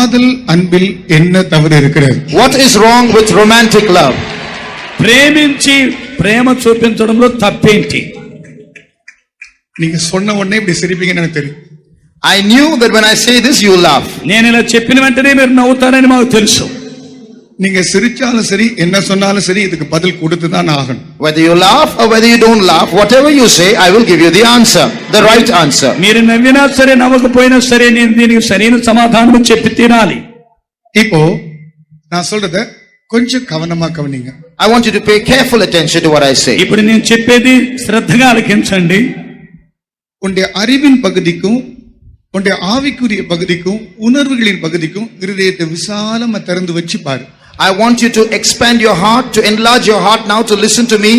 காதல் அன்பில் என்ன தவறு இருக்கிறது? What is wrong with romantic love? ప్రేమించి ప్రేమ చూపించడంలో తప్పేంటి? நீங்க சொன்ன உடனே இப்படி சிரிப்பீங்கன்னு எனக்கு தெரியும். I knew that when I say this you laugh. నేను ఇలా చెప్పిన వెంటనే మీరు నవ్వుతారని మాకు తెలుసు. நீங்க சிரிச்சாலும் சரி என்ன சொன்னாலும் சரி இதுக்கு பதில் கொடுத்து தான் ஆகணும். Whether you laugh or whether you don't laugh, whatever you say, I will give you the answer, the right answer. మీరు నవ్వినా సరే నవ్వకపోయినా సరే నేను దీనికి సరైన సమాధానం చెప్పి తీరాలి. இப்போ நான் சொல்றத కొంచెం కవనమా కవనింగ. I want you to pay careful attention to what I say. ఇప్పుడు నేను చెప్పేది శ్రద్ధగా ఆలకించండి. உன்னுடைய அறிவின் பகுதிக்கும் உன்னுடைய ஆவிக்குரிய பகுதிக்கும் உணர்வுகளின் பகுதிக்கும் இருதயத்தை விசாலமா திறந்து வச்சு பாரு. I want you to expand your heart, to enlarge your heart now to listen to me,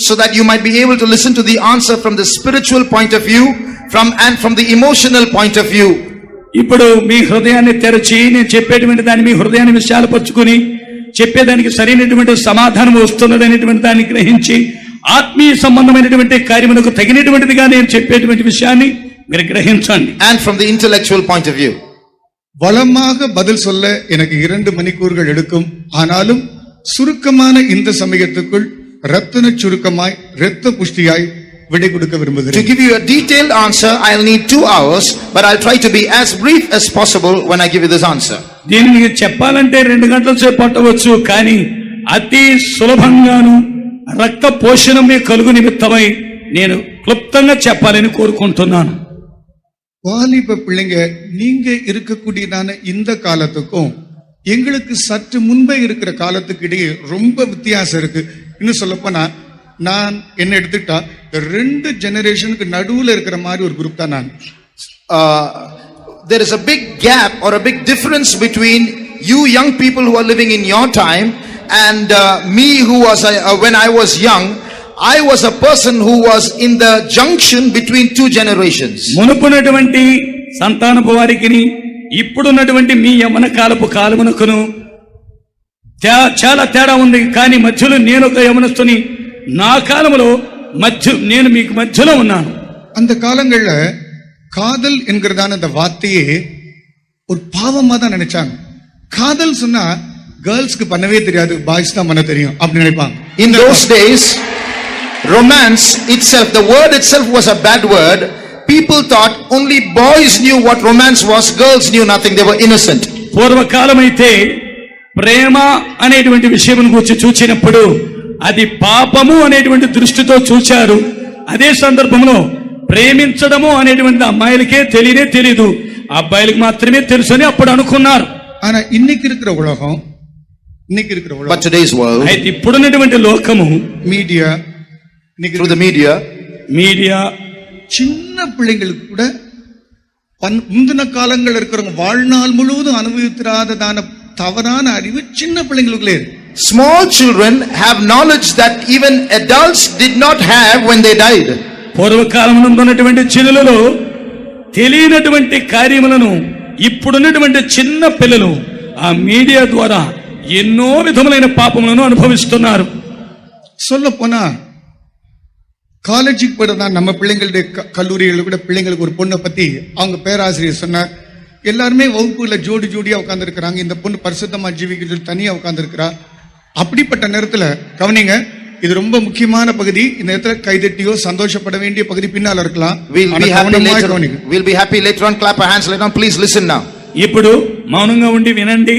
so that you might be able to listen to the answer from the spiritual point of view, from the emotional point of view. ఇప్పుడు మీ హృదయాన్ని తెరచి నేను చెప్పేటువంటి దాన్ని మీ హృదయాన్ని విశాలపరుచుకొని చెప్పేదానికి సరైనటువంటి సమాధానం వస్తున్నది అనేటువంటి దాన్ని గ్రహించి ఆత్మీయ సంబంధమైనటువంటి కార్యములకు తగినటువంటిదిగా నేను చెప్పేటువంటి విషయాన్ని మీరు గ్రహించండి. And from the intellectual point of view. வளமாக பதில் சொல்ல எனக்கு 2 மணிக்கூர்கள் எடுக்கும். ஆனாலும் சுருக்கமான இந்த சமயத்துக்குள் ரத்தின சுருக்கமாய் இரத்த புஷ்டியாய் விடை கொடுக்க விரும்புகிறேன். To give you a detailed answer I'll need 2 hours, but I'll try to be as brief as possible when I give you this answer. దీనిని చెప్పాలంటే 2 గంటల సేపు పట్టవచ్చు, కానీ అతి సులభంగాను రక్త పోషణమే కలుగు నిమిత్తమై నేను క్లుప్తంగా చెప్పాలని కోరుకుంటున్నాను. வாலிப பிள்ளைங்க நீங்க இருக்கக்கூடியதான இந்த காலத்துக்கும் எங்களுக்கு சற்று முன்பே இருக்கிற காலத்துக்கு இடையே ரொம்ப வித்தியாசம் இருக்கு. இன்னும் சொல்லப்போனா நான் என்ன எடுத்துட்டா 2 ஜெனரேஷனுக்கு நடுவுல இருக்கிற மாதிரி ஒரு குரூப் தான் நான். There is a big gap or a big difference between you young people who are living in your time and me who was when I was young. I was a person who was in the junction between 2 generations. మునుపునటువంటి సంతానపు వారికిని ఇప్పుడున్నటువంటి మీ యవ్వన కాలపు కాలమునకును చాలా తేడా ఉంది. కానీ మధ్యలో నేను ఒక యవ్వనస్తుని, నా కాలంలో నేను మీకు మధ్యలో ఉన్నాను. அந்த காலங்கள்ல காதல் என்கிறதான அந்த வார்த்தையே ஒரு பாவமா தான் நினைச்சாங்க. காதல் சொன்னா கேர்ள்ஸ்க்கு பண்ணவே தெரியாது, பாய்ஸ் தான் பண்ண தெரியும் அப்படி நினைப்பாங்க. In those days romance itself, the word itself was a bad word. People thought only boys knew what romance was, girls knew nothing, they were innocent. పూర్వకాలమైతే ప్రేమ అనేటువంటి విషయం గురించి చూచినప్పుడు అది పాపము అనేటువంటి దృష్టితో చూచారు. అదే సందర్భంలో ప్రేమించడము అనేటువంటి అమ్మాయిలకే తెలియదు, అబ్బాయిలకు మాత్రమే తెలుసని అప్పుడు అనుకున్నారు. ఆనా இன்னைக்கு இருக்கிற உலகம் but today's world, అయితే ఇప్పుడున్నటువంటి లోకము మీడియా, through the media சின்ன பிள்ளைங்களுக்கு கூட முந்தின காலங்கள் இருக்கிறவங்க வாழ்நாள் முழுவதும் அனுபவித்திராததான தவறான அறிவு சின்ன பிள்ளைங்களுக்குள்ளே இருக்கு. Small children have knowledge that even adults did not have when they died. పూర్వకాలంలో ఉన్నటువంటి చిన్నలలో తెలియనటువంటి కార్యములను ఇప్పుడున్నటువంటి చిన్న పిల్లలు ఆ మీడియా ద్వారా ఎన్నో విధములైన పాపములను అనుభవిస్తున్నారు. சொல்ல போனா காலேஜுக்கு போயிட்டு நம்ம பிள்ளைங்களுடைய கல்லூரிகளில் கூட பிள்ளைங்களுக்கு ஒரு பொண்ணை பத்தி அவங்க பேராசிரியர் சொன்னார். எல்லாருமே வகுப்புல ஜோடியா உட்கார்ந்து இருக்கிறாங்க. இந்த பொண்ணு பரிசுத்தமா ஜீவிக்கிறது தனியா உட்கார்ந்து இருக்கிறா. அப்படிப்பட்ட நேரத்துல கவனிங்க, இது ரொம்ப முக்கியமான பகுதி. இந்த நேரத்துல கைதட்டியோ சந்தோஷப்பட வேண்டிய பகுதி பின்னால இருக்கலாம். We'll be happy later on. Clap our hands later on. Please listen now. ఇప్పుడు మౌనంగా ఉండి వినండి.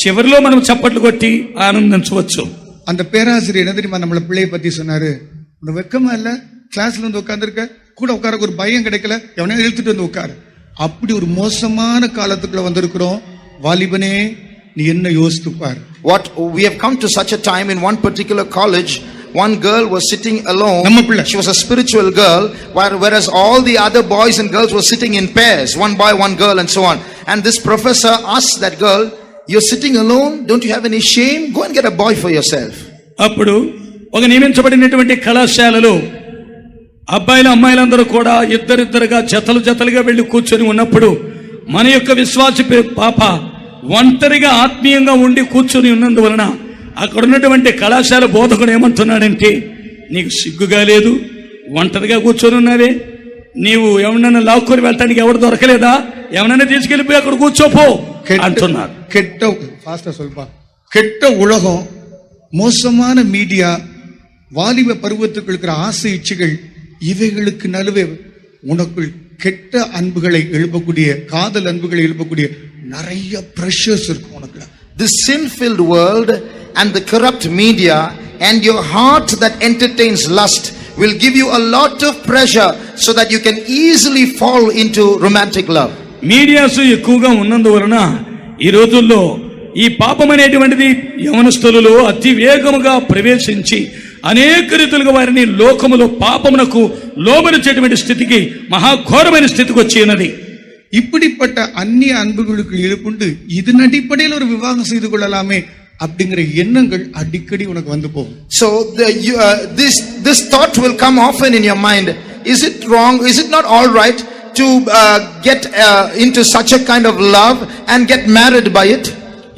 చివరిలో మనం చప్పట్లు కొట్టి ఆనందించవచ్చు. அந்த பேராசிரியர் என்ன தெரியுமா நம்மள பிள்ளைய பத்தி சொன்னாரு? உனக்கு வெக்கமா இல்ல? கிளாஸ்ல வந்து உட்கார்ந்துருக்க, கூட உட்கார ஒரு பயம் கிடைக்கல, எவனையும் இழுத்துட்டு வந்து உட்காரு. அப்படி ஒரு மோசமான காலத்துக்குள்ள வந்திருக்கிறோம். வாலிபனே நீ என்ன யோசித்து பார். What we have come to such a time in one particular college, one girl was sitting alone. She was a spiritual girl, whereas all the other boys and girls were sitting in pairs, one boy, one girl, and so on. And this professor asked that girl, "You're sitting alone, don't you have any shame? Go and get a boy for yourself." అప్పుడు ఒక నియమించబడినటువంటి కళాశాలలో అబ్బాయిలు అమ్మాయిలందరూ కూడా ఇద్దరిద్దరుగా జతలుగా వెళ్లి కూర్చొని ఉన్నప్పుడు మన యొక్క విశ్వాసి పాప ఒంటరిగా ఆత్మీయంగా ఉండి కూర్చొని ఉన్నందువలన అక్కడ ఉన్నటువంటి కళాశాల బోధకుడు ఏమంటున్నాడంటే, నీకు సిగ్గుగా లేదు? ఒంటరిగా కూర్చొని ఉన్నావే, నీవు ఎవరన్నా లాక్కొని వెళ్ళటానికి ఎవరు దొరకలేదా? ఎవరన్నా తీసుకెళ్ళిపోయి అక్కడ కూర్చోపో అంటున్నారు. கெட்ட உலகம், மோசமான மீடியா, வாலிப பருவத்துக்கு இருக்கிற ஆசை இச்சைகள், இவைகளுக்கு நடுவே உனக்குள் கெட்ட அன்புகளை எழுப்பக்கூடிய, காதல் அன்புகளை எழுப்பக்கூடிய நிறைய பிரஷர்ஸ் இருக்கு உனக்கு. This sin-filled world and the corrupt media and your heart that entertains lust will give you a lot of pressure so that you can easily fall into romantic love. Medias ఎక్కువగా ఉన్నందువలన ఈ రోజుల్లో ఈ పాపం అనేటువంటిది యవనస్తులలో అతి వేగముగా ప్రవేశించి అనేక రీతులుగా వారిని లోకములో పాపమునకు లోబడిచేటువంటి స్థితికి, మహాఘోరమైన స్థితికి వచ్చినది. இப்படிப்பட்ட அந்நிய அன்புகளுக்கு ஈடுபட்டு இதன் அடிப்படையில் ஒரு விவாகம் செய்து கொள்ளலாமே அப்படிங்கிற எண்ணங்கள் அடிக்கடி உனக்கு வந்து போகும். So this thought will come often in your mind. Is it wrong? Is it not all right to get into such a kind of love and get married by it?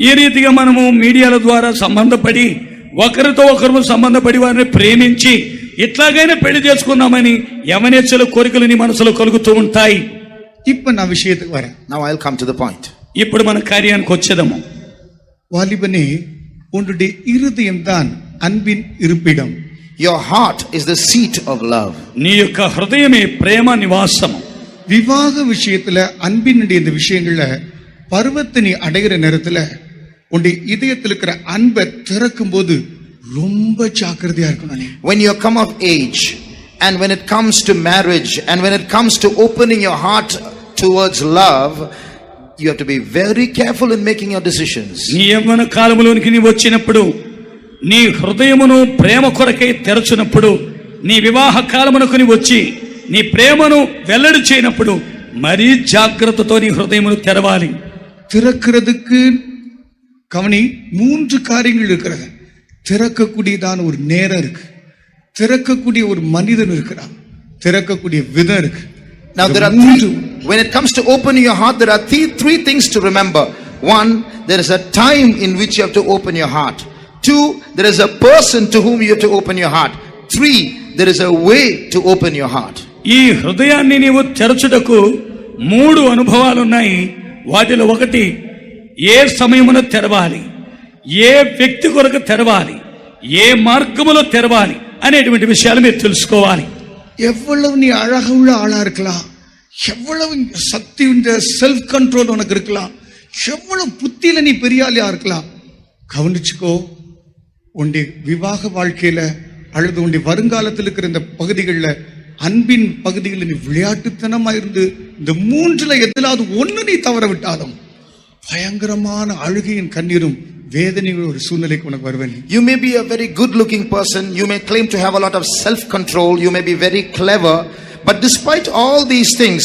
ఈ రీతిగా మనము మీడియాల ద్వారా సంబంధపడి ఒకరితో ఒకరు సంబంధపడి వారిని ప్రేమించి ఇట్లాగైనా పెళ్లి చేసుకుందామని యవనేచ్ఛల కోరికలు నీ మనసులో కలుగుతూ ఉంటాయి. இப்ப நான் விஷயத்துக்கு வரேன். Now I'll come to the point. ఇప్పుడు మన కార్యానికి వచ్చేదము. வாலிபனே, உன்னுடைய இருதயம் தான் அன்பின் இருப்பிடம். Your heart is the seat of love. నీ యొక్క హృదయమే ప్రేమ నివాసము. விவாக விஷயத்துல அன்பினுடைய இந்த விஷயங்கள்ல பருவத்தை நீ அடைகிற நேரத்துல உன்னுடைய இதயத்தில் இருக்கிற அன்பை திறக்கும் போது ரொம்ப ஜாக்கிரதையா இருக்கணும். When you come of age and when it comes to marriage and when it comes to opening your heart towards love, you have to be very careful in making your decisions. నీ యవ్వన కాలములోనికి నీ వచ్చినప్పుడు, నీ హృదయమును ప్రేమ కొరకై తెరచునప్పుడు, నీ వివాహ కాలమునకు నీ వచ్చి నీ ప్రేమను వెల్లడి చేయనప్పుడు మరీ జాగ్రత్తతో నీ హృదయమును తెరవాలి. திறக்கிறதுக்கு கவனி, 3 காரியங்கள் இருக்கிறது. திறக்கக்கூடியதான ஒரு நேரம் இருக்கு, திறக்கக்கூடிய ஒரு மனிதன் இருக்கிறான், திறக்கக்கூடிய விதம் இருக்கு. Now there are when it comes to opening your heart, there are three things to remember. 1, there is a time in which you have to open your heart. 2, there is a person to whom you have to open your heart. 3, there is a way to open your heart. ఈ హృదయాన్ని నీవు తెరచుటకు 3 అనుభవాలు ఉన్నాయి. వాటిలో ఒకటి, ఏ సమయమున తెరవాలి, ఏ వ్యక్తి కొరకు తెరవాలి, ఏ మార్గములో తెరవాలి అనేటువంటి విషయాలు మీరు తెలుసుకోవాలి. எவ்வளவு நீ அழகு உள்ள ஆளா இருக்கலாம், எவ்வளவு சக்தி உள்ள செல்ஃப் கண்ட்ரோல் உனக்கு இருக்கலாம், எவ்வளவு புத்தியில நீ பெரிய ஆளா இருக்கலாம், கவனிச்சுக்கோ. உன்னுடைய விவாக வாழ்க்கையில அல்லது உன்னுடைய வருங்காலத்தில் இருக்கிற இந்த பகுதிகளில், அன்பின் பகுதிகளில் நீ விளையாட்டுத்தனமா இருந்து இந்த 3ல எதிலாவது ஒண்ணு நீ தவற விட்டாலும் பயங்கரமான அழுகையின் கண்ணீரும் வேதனையும் ஒரு சூழ்நிலைக்கு உனக்கு வருவேன். You may be a very good looking person, you may claim to have a lot of self control, you may be very clever, but despite all these things,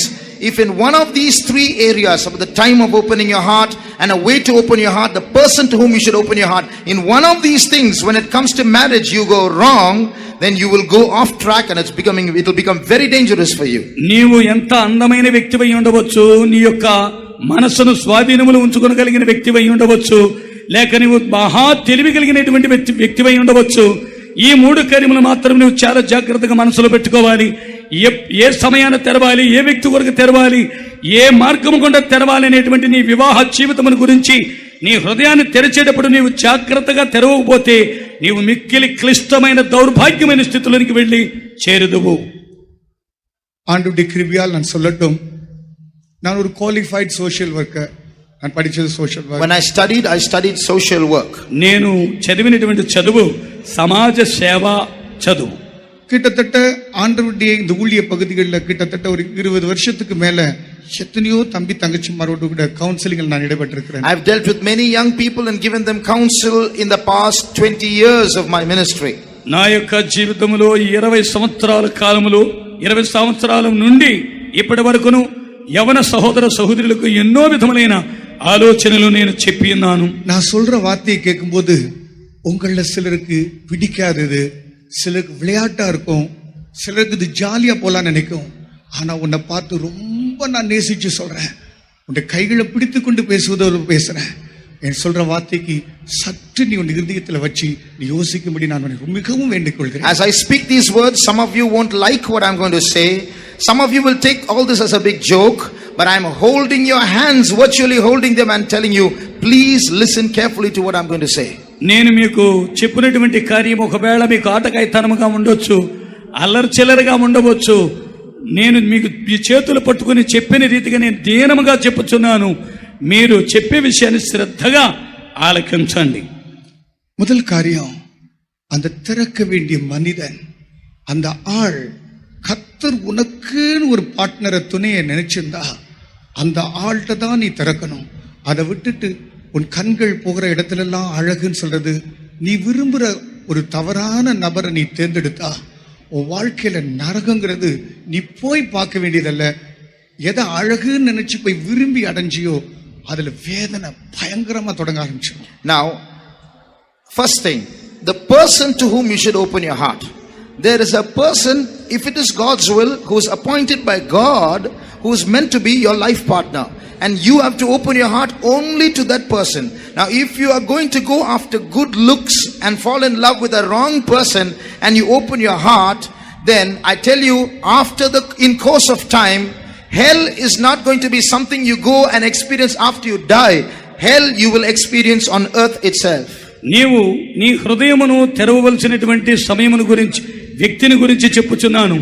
if in one of these 3 areas of the time of opening your heart and a way to open your heart, the person to whom you should open your heart, in one of these things, when it comes to marriage, you go wrong, then you will go off track and it will become very dangerous for you. నీవు ఎంత అందమైన వ్యక్తివై ఉండవచ్చు, నీ యొక్క మనసును స్వాధీనములో ఉంచుకోగలిగిన వ్యక్తివై ఉండవచ్చు, లేక నీవు మహా తెలివి కలిగినటువంటి వ్యక్తివై ఉండవచ్చు. ఈ 3 కార్యములు మాత్రం నువ్వు చాలా జాగ్రత్తగా మనసులో పెట్టుకోవాలి. ఏ సమయాన్ని తెరవాలి, ఏ వ్యక్తి కొరకు తెరవాలి, ఏ మార్గము గుండా తెరవాలి అనేటువంటి నీ వివాహ జీవితమును గురించి నీ హృదయాన్ని తెరిచేటప్పుడు నీవు జాగ్రత్తగా తెరవకపోతే నీవు మిక్కిలి క్లిష్టమైన దౌర్భాగ్యమైన స్థితిలోనికి వెళ్ళి చేరుదువు. ஆண்டவருடைய கிருபையால் நான் சொல்லட்டும், நான் ஒரு குவாலிஃபைட் சோஷியல் ஒர்க்கர். நான் படிச்சது social work. When I studied social work. నేను చదివినటువంటి చదువు సమాజ సేవ చదువు. கிட்டத்தட்ட ஆண்டவருடைய இந்த ஊழிய பகுதிகளில் கிட்டத்தட்ட ஒரு 20 வருஷத்துக்கு மேல எத்தனையோ தம்பி தங்கச்சிமாரோடு கூட கவுன்சிலிங் நான் ஈடுபட்டிருக்கிறேன். I have dealt with many young people and given them counsel in the past 20 years of my ministry. నా యొక్క జీవితంలో 20 సంవత్సరాల కాలములో 20 సంవత్సరాల నుండి ఇప్పటి వరకును యవన సహోదర సహోదరులకు ఎన్నో విధములైన ఆలోచనలు నేను చెప్పి ఉన్నాను. நான் சொல்ற வார்த்தையை கேட்கும்போது உங்கள சிலருக்கு பிடிக்காதது, சிலருக்கு விளையாட்டா இருக்கும், சிலருக்கு இது ஜாலியா போலாம் நினைக்கும். ஆனா உன்னை பார்த்து ரொம்ப நான் நேசிச்சு சொல்றேன். உன்னுடைய கைகளை பிடித்து கொண்டு பேசுவதோடு பேசுறேன். என் சொல்ற வார்த்தைக்கு சற்று நீ உன் இருதயத்துல வச்சு நீ யோசிக்கும்படி நான் உன்னை மிகவும் வேண்டிக் கொள்கிறேன். As I speak these words, some of you won't like what I'm going to say. Some of you will take all this as a big joke, but I'm holding your hands, virtually holding them and telling you, please listen carefully to what I'm going to say. నేను మీకు చెప్పినటువంటి కార్యం ఒకవేళ మీకు ఆటకాయితనముగా ఉండొచ్చు, అల్లర్చిల్లరగా ఉండవచ్చు. నేను మీకు మీ చేతులు పట్టుకుని చెప్పిన రీతిగా నేను దీనముగా చెప్పుచున్నాను. మీరు చెప్పే విషయాన్ని శ్రద్ధగా ఆలకించండి. முதல் காரியம், அந்த திறக்க வேண்டிய மனிதன், அந்த ஆள் கர்த்தர் உனக்குன்னு ஒரு பார்ட்னரை துணையை நினைச்சிருந்தா அந்த ஆள்கிட்ட தான் நீ திறக்கணும். அதை விட்டுட்டு உன் கண்கள் போகிற இடத்துல எல்லாம் அழகுன்னு சொல்றது, நீ விரும்புற ஒரு தவறான நபரை நீ தேர்ந்தெடுத்தா உன் வாழ்க்கையில நரகங்கிறது நீ போய் பார்க்க வேண்டியதல்ல. எதை அழகுன்னு நினைச்சு போய் விரும்பி அடைஞ்சியோ அதுல வேதனை பயங்கரமா தொடங்க ஆரம்பிச்சிடும். Now, first thing, the person to whom you should open your heart. There is a person, if it is God's will, who is appointed by God, who is meant to be your life partner. And you have to open your heart only to that person. Now, if you are going to go after good looks and fall in love with a wrong person and you open your heart, then I tell you, in course of time, hell is not going to be something you go and experience after you die. Hell you will experience on earth itself. నీవు నీ హృదయమును తెరవవలసినటువంటి సమయమును గురించి, వ్యక్తిని గురించి చెప్పుచున్నాను.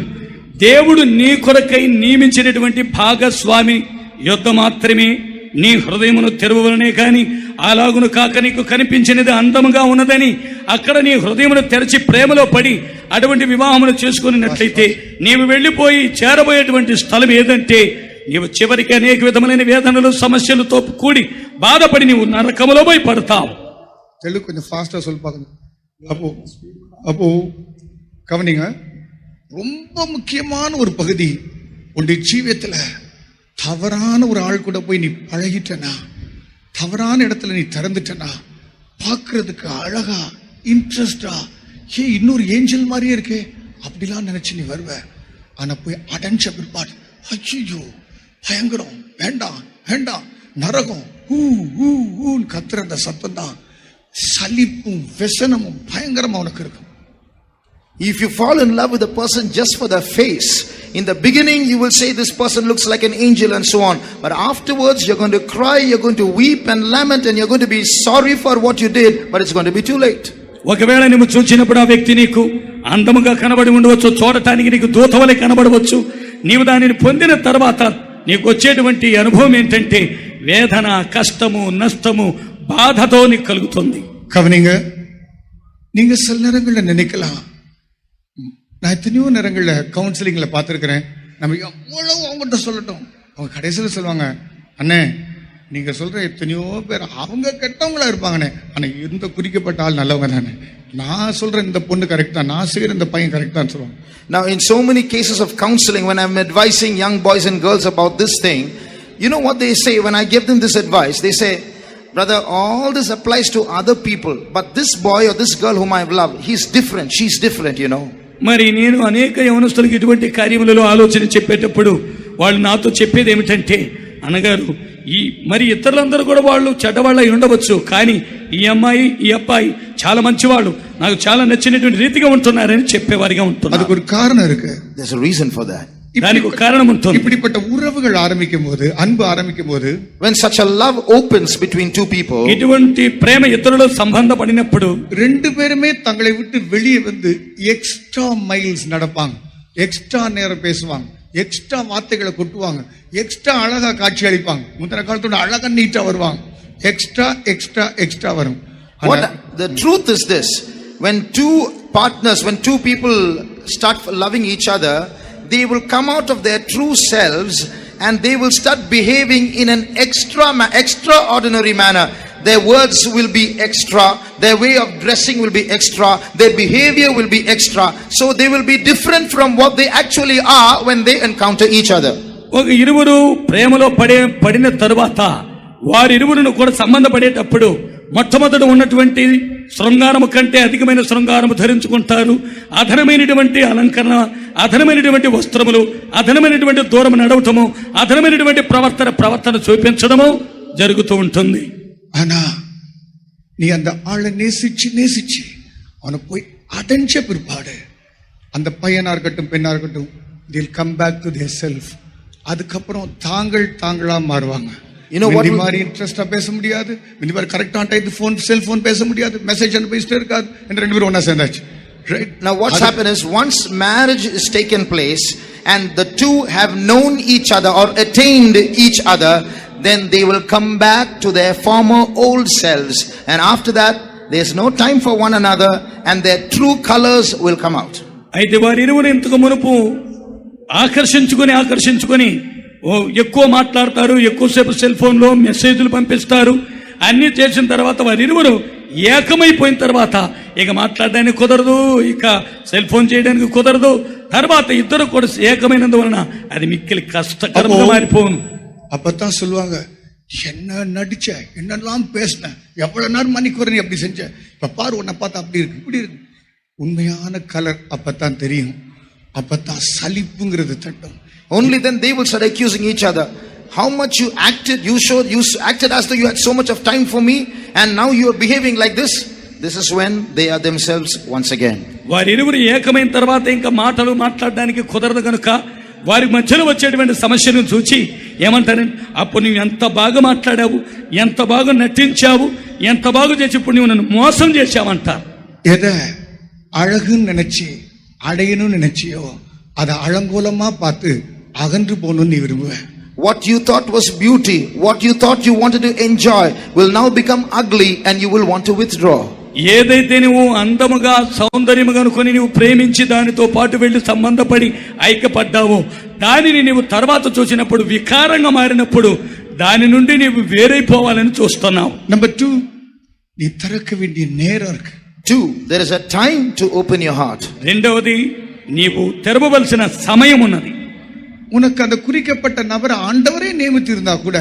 దేవుడు నీ కొరకై నియమించినటువంటి భాగస్వామి యొద్ద మాత్రమే నీ హృదయమును తెరవవలనే కాని అలాగును కాక నీకు కనిపించినది అందముగా ఉన్నదని అక్కడ నీ హృదయమును తెరచి ప్రేమలో పడి అటువంటి వివాహమును చేసుకున్నట్లయితే నీవు వెళ్ళిపోయి చేరబోయేటువంటి స్థలం ఏదంటే నీవు చివరికి అనేక విధములైన వేదనలు సమస్యలతో కూడి బాధపడి నీవు నరకములో పోయి పడతావు. தெலுங்கு கொஞ்சம் ஃபாஸ்டா சொல்லி பாருங்க. அப்போ கவனிங்க, ரொம்ப முக்கியமான ஒரு பகுதி உன்னுடைய ஜீவியத்துல தவறான ஒரு ஆள் கூட போய் நீ பழகிட்டனா, தவறான இடத்துல நீ திறந்துட்டனா, பார்க்கறதுக்கு அழகா இன்ட்ரெஸ்டா இன்னொரு ஏஞ்சல் மாதிரியே இருக்கே அப்படிலாம் நினைச்சு நீ வருவ. ஆனா போய் அடைஞ்ச பிற்பாடு ஐயோ பயங்கரம், வேண்டாம் வேண்டாம், நரகம் கத்துற அந்த சத்தம் தான் சலிப்பும் வெசனமும் பயங்கரமா உனக்கு இருக்கும். If you fall in love with a person just for their face, in the beginning you will say this person looks like an angel and so on, but afterwards you're going to cry, you're going to weep and lament, and you're going to be sorry for what you did, but it's going to be too late. ఒకవేళ నువ్వు చూచినప్పుడు ఆ వ్యక్తి నీకు అందముగా కనబడి ఉండవచ్చు, చూడటానికి నీకు దూతవలే కనబడవచ్చు. నీవు దానిని పొందిన తర్వాత నీకు వచ్చేటువంటి అనుభవం ఏంటంటే వేదన, కష్టము, నష్టము, బాధతో నీకు కలుగుతుంది. கவனிங்க, நீங்க சில நேரங்களில் நினைக்கலாம், நான் எத்தனையோ நேரங்களில் கவுன்சிலிங்ல பார்த்துருக்கிறேன், நம்ம எவ்வளவு அவங்ககிட்ட சொல்லட்டும், அவங்க கடைசியில் சொல்லுவாங்க, அண்ணே நீங்க சொல்ற எத்தனையோ பேர் அவங்க கெட்டவங்களா இருப்பாங்கண்ணே, ஆனா இந்த குறிக்கப்பட்ட ஆள் நல்லவங்க தானே, நான் சொல்ற இந்த பொண்ணு கரெக்ட் தான், நான் செய்யற இந்த பையன் கரெக்ட் தான் சொல்லுவாங்க. Now in so many cases of counseling, when I'm advising young boys and girls about this thing, you know what they say when I give them this advice? They say, brother, all this applies to other people, but this boy or this girl whom I've loved, he's different, she's different, you know. మరి నేను అనేక యవనస్తులకు ఇటువంటి కార్యములలో ఆలోచన చెప్పేటప్పుడు వాళ్ళు నాతో చెప్పేది ఏమిటంటే, అనగారు ఈ మరి ఇతరులందరూ కూడా వాళ్ళు చెడ్డవాళ్ళై ఉండవచ్చు, కానీ ఈ అమ్మాయి ఈ అబ్బాయి చాలా మంచివాళ్ళు, నాకు చాలా నచ్చినటువంటి రీతిగా ఉంటున్నారని చెప్పేవారిగా ఉంటున్నారు. அதுக்கு ஒரு காரணம் இருக்கு. There's a reason for that. దానికి ఒక కారణం ఉంటుంది. இப்படிப்பட்ட உறவுகள் ஆரம்பிக்கும் போது, அன்பு ஆரம்பிக்கும் போது, when such a love opens between two people, ఇటువంటి ప్రేమ ఇతరుల సంబంధపడినప్పుడు ரெண்டு பேருமே தங்களை விட்டு வெளியே வந்து எக்ஸ்ட்ரா மைல்ஸ் நடப்பாங்க, எக்ஸ்ட்ரா நேரம் பேசுவாங்க, எக்ஸ்ட்ரா வார்த்தைகளை கொட்டுவாங்க, எக்ஸ்ட்ரா அழகா காட்சி அளிப்பாங்க. முந்தின காலத்தோட அழகா நீட்டா வருவாங்க, எக்ஸ்ட்ரா எக்ஸ்ட்ரா எக்ஸ்ட்ரா வரும். The truth is this: when two partners, when two people start loving each other, they will come out of their true selves and they will start behaving in an extraordinary manner. Their words will be extra, their way of dressing will be extra, their behavior will be extra, so they will be different from what they actually are when they encounter each other. ఒక ఇరువురు ప్రేమలో పడిన తరువాత వారిరువురును కూడా సంబంధపడేటప్పుడు మొట్టమొదట ఉన్నటువంటి శృంగారము కంటే అధికమైన శృంగారము ధరించుకుంటారు. అధనమైనటువంటి అలంకరణ, అధనమైనటువంటి వస్త్రములు, అధనమైనటువంటి దూరం నడవటము, అధనమైనటువంటి ప్రవర్తన చూపించడము జరుగుతూ ఉంటుంది. ஆனா நீ அந்த ஆளை நேசிச்சு அவனை போய் அடைஞ்ச பிற்பாடு அந்த பையனா இருக்கட்டும் பெண்ணா இருக்கட்டும் they'll come back to their self. அதுக்கப்புறம் தாங்களா மாறுவாங்க. இந்த மாதிரி இன்ட்ரெஸ்டா பேச முடியாது, இந்த மாதிரி கரெக்டான டைப் செல்போன் பேச முடியாது, மெசேஜ் அனுப்பிச்சிட்டே இருக்காது, ரெண்டு பேரும் ஒண்ணா சேர்ந்தாச்சு. Right? Now what's happened is once marriage is taken place and the two have known each other or attained each other, then they will come back to their former old selves, and after that there's no time for one another and their true colors will come out. అయితే వారిరువురు ఇంతకు మునుపు ఆకర్షించుకొని ఎక్కువ మాట్లాడతారు, ఎక్కువసేపు cell phone లో మెసేజ్లు పంపిస్తారు, అన్ని చేసిన తర్వాత వారిరువురు ఏకమైపోయిన తర్వాత ఇక మాట్లాడడానికి కుదరదు, ఇక సెల్ ఫోన్ చేయడానికి కుదరదు. తర్వాత ఇద్దరు కూడా ఏకమైనందువలన అది మిక్కిలి కష్టకరంగా మారిపోను. அப்பத்தான் சொல்லுவாங்க, என்ன நடிச்ச, என்னெல்லாம் பேசின, எவ்வளவு நேரம் மணிக்கு நீ அப்படி செஞ்ச, இப்ப பாரு உன்னை பார்த்தா அப்படி இருக்கு இப்படி இருக்கு. உண்மையான கலர் அப்பத்தான் தெரியும், அப்பத்தான் சலிப்புங்கிறது தட்டும். Only then they will start accusing each other. How much you acted as though you had so much of time for me, and now you are behaving like this. This is when they are themselves once again. వారిరువురు ఏకమైన తర్వాత ఇంకా మాటలు మాట్లాడడానికి కుదరదు కనుక వారి మధ్యలో వచ్చేటువంటి సమస్యను చూచి ఏమంటారంటే, అప్పుడు నువ్వు ఎంత బాగా మాట్లాడావు, ఎంత బాగా నటించావు, ఎంత బాగా చేసి ఇప్పుడు నువ్వు నన్ను మోసం చేశావంటారు. எதை அழகுன்னு நினைச்சு அடையணும்னு நினைச்சியோ அதை அலங்கோலமா பார்த்து அகன்று போகணும்னு நீ விரும்புவ. What you thought was beauty, what you thought you wanted to enjoy will now become ugly and you will want to withdraw. ఏదైతే నువ్వు అందముగా సౌందర్యముగా అనుకొని నువ్వు ప్రేమించి దానితో పాటు వెళ్ళి సంబంధపడి ఐక్యపడ్డావో దానిని నువ్వు తర్వాత చూసినప్పుడు వికారంగా మారినప్పుడు దాని నుండి నువ్వు వేరైపోవాలని చూస్తున్నావు. నెంబర్ 2, నీ తరక వేண்டிய நேரம் இருக்கு. 2, there is a time to open your heart. రెండవది, నీవు తెరవవలసిన సమయం ఉన్నది. உனக்கு அந்த குறிக்கப்பட்ட நபரை ஆண்டவரே நியமித்திருந்தா கூட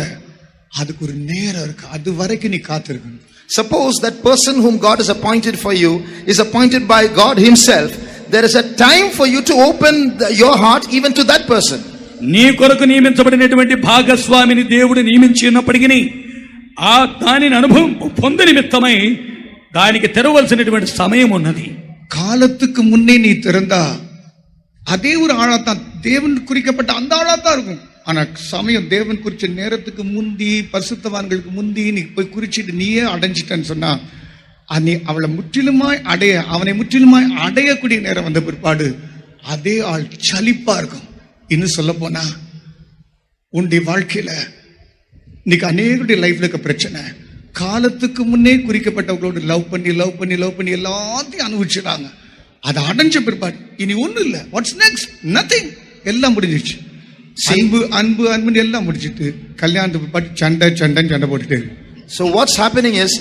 அதுக்கு ஒரு நேரம் இருக்கு, அது வரைக்கும் நீ காத்திருக்கணும். Suppose that person whom God has appointed for you is appointed by God himself. There is a time for you to open your heart even to that person. నీ కొరకు నియమించబడినటువంటి భాగస్వామిని దేవుడు నియమించి ఉన్నప్పటికీ ఆ దానిని అనుభవం పొందే నిమిత్తమై దానికి తెరవలసినటువంటి సమయం ఉన్నది. காலத்துக்கு முன்னே நீ திறந்தா அதே ஒரு ஆளாத்தான், தேவன் குறிக்கப்பட்ட அந்த ஆளாத்தான் இருக்கும். ஆனா சமயம் தேவன் குறிச்ச நேரத்துக்கு முந்தி, பரிசுத்தவான்களுக்கு முந்தி நீ போய் குறிச்சிட்டு நீயே அடைஞ்சிட்டன்னு சொன்னா நீ அவனை முற்றிலுமாய் அடையக்கூடிய நேரம் வந்த பிற்பாடு அதே ஆள் சலிப்பா இருக்கும். இன்னும் சொல்ல போனா உன்னுடைய வாழ்க்கையில இன்னைக்கு அநேகருடைய லைஃப்ல இருக்க பிரச்சனை, காலத்துக்கு முன்னே குறிக்கப்பட்டவங்களோடு லவ் பண்ணி எல்லாத்தையும் அனுபவிச்சுட்டாங்க. அதை அடைஞ்ச பிற்பாடு இனி ஒண்ணும் இல்லை. What's next? நத்திங். எல்லாம் முடிஞ்சிருச்சு. அன்பு எல்லாம் முடிச்சிட்டு கல்யாணத்துக்கு பிற்பாடு சண்டை போட்டுட்டு. So what's happening is,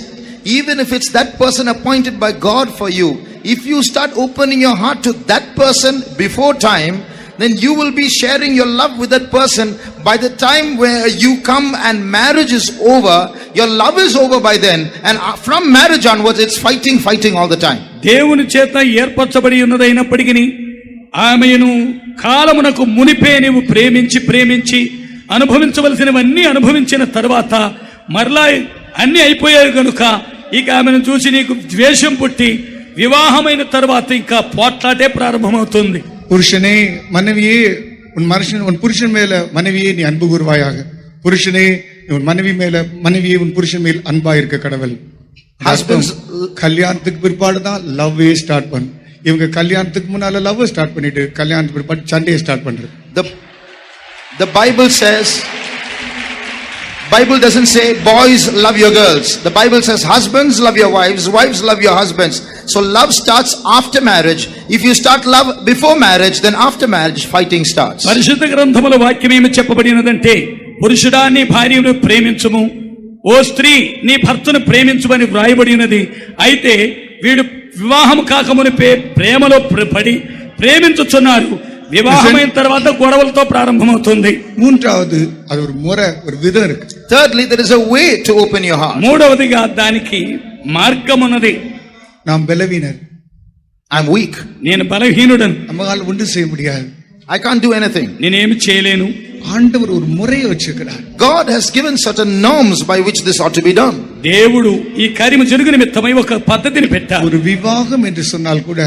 even if it's that person appointed by God for you, if you start opening your heart to that person before time, then you will be sharing your love with that person. By the time where you come and marriage is over, your love is over by then, and from marriage onwards it's fighting all the time. దేవుని చేత ఏర్పరచబడి ఉన్నదైనప్పటికీ ఆమెను కాలమునకు మునిపే నీవు ప్రేమించి అనుభవించవలసినవన్నీ అనుభవించిన తర్వాత మరలా అన్ని అయిపోయాయి కనుక ఇక ఆమెను చూసి నీకు ద్వేషం పుట్టి వివాహమైన తర్వాత ఇంకా పోట్లాటే ప్రారంభమవుతుంది. புருஷனே மனைவியே உன் புருஷன் மேல மனைவியே நீ அன்பு கூர்வாயாக. புருஷனே உன் மனைவியே உன் புருஷன் மேல் அன்பா இருக்க கடவுள். கல்யாணத்துக்கு பிற்பாடுதான் லவ்வே ஸ்டார்ட் பண்ணு. இவங்க கல்யாணத்துக்கு முன்னால லவ் ஸ்டார்ட் பண்ணிட்டு கல்யாணத்துக்கு பிற்பாடு சண்டையை ஸ்டார்ட் பண்றது. The Bible doesn't say boys love your girls. The Bible says husbands love your wives, wives love your husbands. So love starts after marriage. If you start love before marriage, then after marriage fighting starts. పరిశుద్ధ గ్రంథములో వాక్యం ఏమి చెప్పబడినదంటే, పురుషుడా నీ భార్యను ప్రేమించుము, ఓ స్త్రీ నీ భర్తను ప్రేమించుమని వ్రాయబడి ఉన్నది. అయితే వీడు వివాహం కాకమునిపే ప్రేమలో పడి ప్రేమించుచున్నారు. వివాహమైన తర్వాత గొడవలతో ప్రారంభమవుతుంది. మూడవది అది ఒక ముறை, ఒక విధం இருக்கு. Thirdly, there is a way to open your heart. మూడవదిగా దానికి మార్గం ఉన్నది. நாம் பலவீனர், I'm weak, నేను బలహీనుడను, நம்மால ஒன்றும் செய்ய முடியாது, I can't do anything. నేనేమి చేయలేను. ஆண்டவர் ஒரு முறையை வச்சிருக்கிறார். God has given certain norms by which this ought to be done. దేవుడు ఈ కార్యము జరుగు నిమిత్తమై ఒక పద్ధతిని పెట్టారు. ஒரு விவாகம் என்று சொன்னால் கூட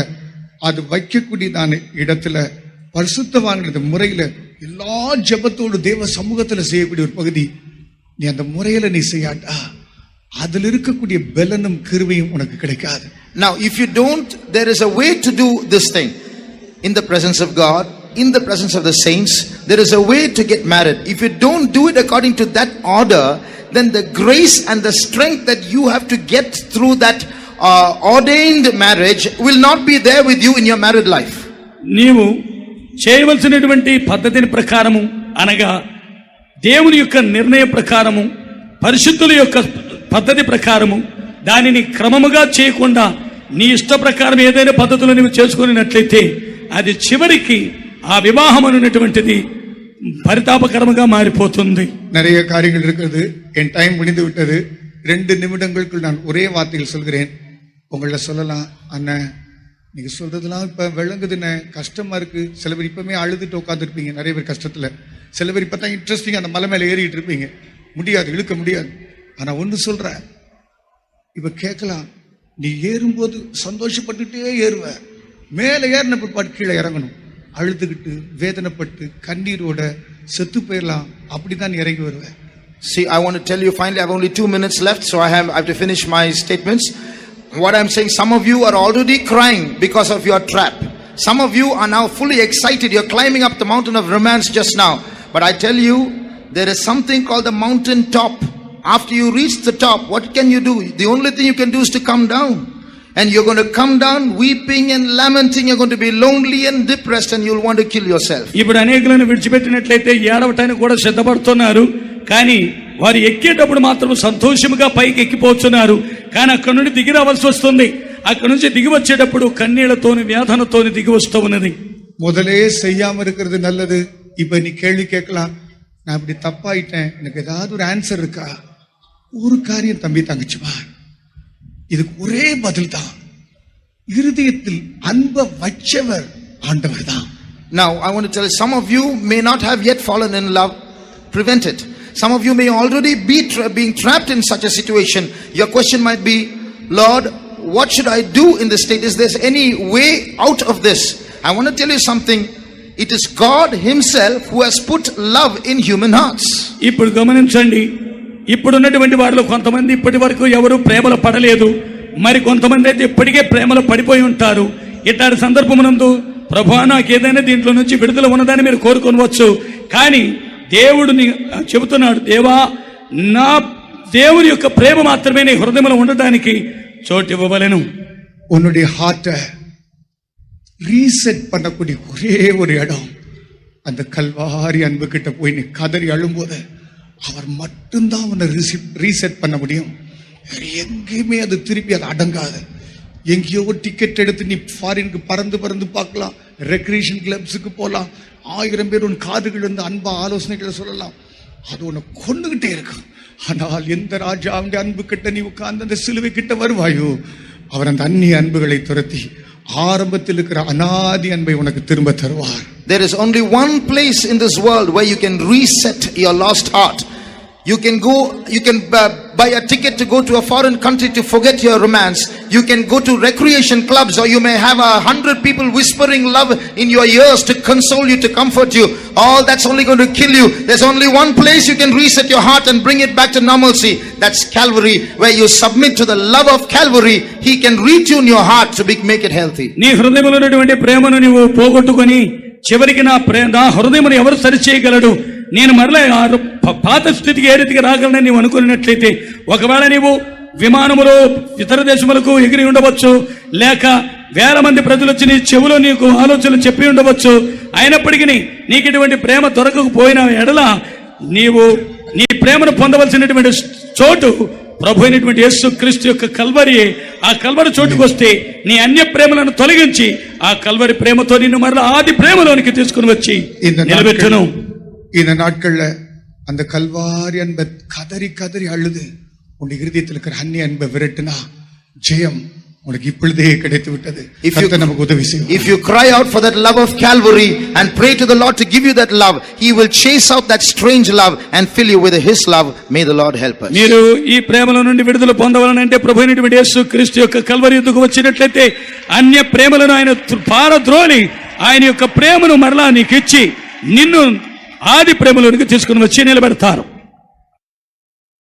அது வைக்கக்கூடியதான இடத்துல பரிசுத்தவான்கிற முறையில எல்லா ஜெபத்தோடு தேவ சமூகத்துல செய்யக்கூடிய ஒரு பகுதி. நீ அந்த முறையில நீ செய்யாட்டா அதில் இருக்கக்கூடிய பலனும் கிருபையும் உனக்கு கிடைக்காது. Now if you don't, there is a way to do this thing in the presence of God, in the presence of the saints. There is a way to get married. If you don't do it according to that order, then the grace and the strength that you have to get through that ordained marriage will not be there with you in your married life. నీవు చేయవలసినటువంటి పద్ధతిని ప్రకారము అనగా దేవుని యొక్క నిర్ణయ ప్రకారము పరిశుద్ధుల యొక్క పద్ధతి ప్రకారము దానిని క్రమముగా చేయకుండా నీ ఇష్ట ప్రకారం ఏదైనా పద్ధతులు నీవు చేసుకున్నట్లయితే అది చివరికి ఆ వివాహం అనేటువంటిది పరితాపకరముగా మారిపోతుంది. நிறைய காரியங்கள் இருக்கிறது. என் டைம் முடிந்து விட்டது. 2 நிமிடங்களுக்குள் நான் ஒரே வார்த்தையில் சொல்கிறேன். உங்களை சொல்லலாம், அண்ணன் நீங்க சொல்றதெல்லாம் இப்ப விளங்குதுன்னு கஷ்டமா இருக்கு. சில பேர் இப்பவுமே அழுதுட்டு உட்காந்துருப்பீங்க. நிறைய பேர் கஷ்டத்துல. சில பேர் இப்பதான் இன்ட்ரெஸ்டிங் அந்த மலை மேல ஏறிட்டு இருப்பீங்க. முடியாது, இழுக்க முடியாது. ஆனா ஒண்ணு சொல்ற, இப்ப கேட்கலாம், நீ ஏறும்போது சந்தோஷப்பட்டுட்டே ஏறுவ, மேல ஏறின பிற்பாடு கீழே இறங்கணும். அழுதுகிட்டு வேதனைப்பட்டு கண்ணீரோட செத்து போயிடலாம். அப்படிதான் இறங்கி வருவேன். See, I want to tell you finally, I have only 2 minutes left, so I have to finish my statements. What I'm saying, some of you are already crying because of your trap. Some of you are now fully excited. You're climbing up the mountain of romance just now. But I tell you, there is something called the mountain top. After you reach the top, what can you do? The only thing you can do is to come down. And you're going to come down weeping and lamenting. You're going to be lonely and depressed and you'll want to kill yourself. ఇప్పుడు అనేకులను విడిచిపెట్టినట్లయితే ఏడవటానికి కూడా సిద్ధపడుతున్నారు. కానీ వారు ఎక్కేటప్పుడు మాత్రం సంతోషముగా పైకి ఎక్కిపోతున్నారు. కానీ అక్కడి నుండి దిగి రావాల్సి వస్తుంది. అక్కడి నుంచి దిగి వచ్చేటప్పుడు కన్నీళ్లతోని వేదనతోని దిగి వస్తూ ఉన్నది. முதலே செய்யாம இருக்கிறது நல்லது. இப்ப நீ கேள்வி கேட்கலாம், நான் இப்படி தப்பாயிட்டேன், எனக்கு ஏதாவது ஒரு ஆன்சர் இருக்கா? ஒரு காரியம் தம்பி தங்கச்சிமா, இதுக்கு ஒரே பதில் தான். இருதயத்தில் அன்பை வச்சவர் ஆண்டவர் தான். Now I want to tell you, some of you may not have yet fallen in love. Prevent it. Some of you may already be being trapped in such a situation. Your question might be, Lord, what should I do in this state? Is there any way out of this? I want to tell you something. It is God himself who has put love in human hearts. ఇప్పుడు గమనించండి, ఇప్పుడున్నటువంటి వారిలో కొంతమంది ఇప్పటి వరకు ఎవరు ప్రేమలో పడలేదు. మరి కొంతమంది అయితే ఇప్పటికే ప్రేమలో పడిపోయి ఉంటారు. ఇట్లాంటి సందర్భమునందు ప్రభువా నాకు ఏదైనా దీంట్లో నుంచి విడుదల ఉన్నదని మీరు కోరుకోవచ్చు. కానీ దేవుడిని చెబుతున్నాడు, దేవా నా దేవుని యొక్క ప్రేమ మాత్రమే నీ హృదయంలో ఉండడానికి చోటు ఇవ్వవలెను. உன்னுடைய ஹார்ட்டை ரீசெட் பண்ணக்கூடிய ஒரே ஒரு இடம் அந்த கல்வாரி அன்பு கிட்ட போய் நீ கதறி அழும்போது அவர் மட்டும்தான் உன்னை ரீசெட் பண்ண முடியும். எங்கேயுமே அது திருப்பி அது அடங்காது. எங்கேயோ டிக்கெட் எடுத்து நீ ஃபாரினுக்கு பறந்து பறந்து பார்க்கலாம், ரெக்ரியேஷன் கிளப்ஸுக்கு போகலாம், 1000 பேர் உன் காதுகள் இருந்து அன்பா ஆலோசனைகளை சொல்லலாம். அது உன்னை கொண்டுகிட்டே இருக்கும். ஆனால் எந்த ராஜாவுடைய அன்பு கிட்ட நீ உட்கார்ந்து அந்த சிலுவை கிட்ட வருவாயோ, அவர் அந்த அந்நிய அன்புகளை துரத்தி ஆரம்பத்தில் இருக்கிற அநாதி அன்பை உனக்கு திரும்ப தருவார். There is only one place in this world where you can reset your lost heart. You can buy a ticket to go to a foreign country to forget your romance. You can go to recreation clubs, or you may have 100 people whispering love in your ears to console you, to comfort you. All that's only going to kill you. There's only one place you can reset your heart and bring it back to normalcy. That's Calvary, where you submit to the love of Calvary. He can retune your heart to make it healthy. నీ హృదయంలో ఉన్నటువంటి ప్రేమను నీవు పోగొట్టుకొని చివరికి నా హృదయమును ఎవరు సరిచేయగలడు, నేను మరలా పాత స్థితికి ఏ రీతికి రాగలనని నీవు అనుకున్నట్లయితే, ఒకవేళ నీవు విమానములో ఇతర దేశములకు ఎగిరి ఉండవచ్చు, లేక వేల మంది ప్రజలు వచ్చి నీ చెవులో నీకు ఆలోచనలు చెప్పి ఉండవచ్చు. అయినప్పటికీ నీకు ఇటువంటి ప్రేమ దొరకకపోయిన ఎడల నీవు నీ ప్రేమను పొందవలసినటువంటి చోటు ప్రభు అయినటువంటి యేసు క్రీస్తు యొక్క కల్వరి. ఆ కల్వరి చోటుకు వస్తే నీ అన్య ప్రేమలను తొలగించి ఆ కల్వరి ప్రేమతో నిన్ను మరలా ఆది ప్రేమలోనికి తీసుకుని వచ్చి నిలబెట్టును. இந்த நாட்கள்ல அந்த கல்வாரி அன்பை கதறி கதறி அழுது உன் இருதயத்தில் இருக்கிற அந்நிய அன்பை விரட்டுனா ஜெயம் உனக்கு இப்பொழுதே கிடைத்து விட்டது. If you- கர்த்தர் நமக்கு உதவி செய்யும். If you cry out for that love of Calvary and pray to the Lord to give you that love, He will chase out that strange love and fill you with His love. May the Lord help us. మీరు ఈ ప్రేమల నుండి విడుదల పొందవాలనంటే ప్రభువైనటువంటి యేసు క్రీస్తు యొక్క Calvary యుద్ధకు వచ్చినట్లయితే అన్య ప్రేమలను ఆయన పారద్రోలి ఆయన యొక్క ప్రేమను మరలా నీకు ఇచ్చి నిన్ను ఆది ప్రేమలోనికి తీసుకుని వచ్చి నిలబెడతారు.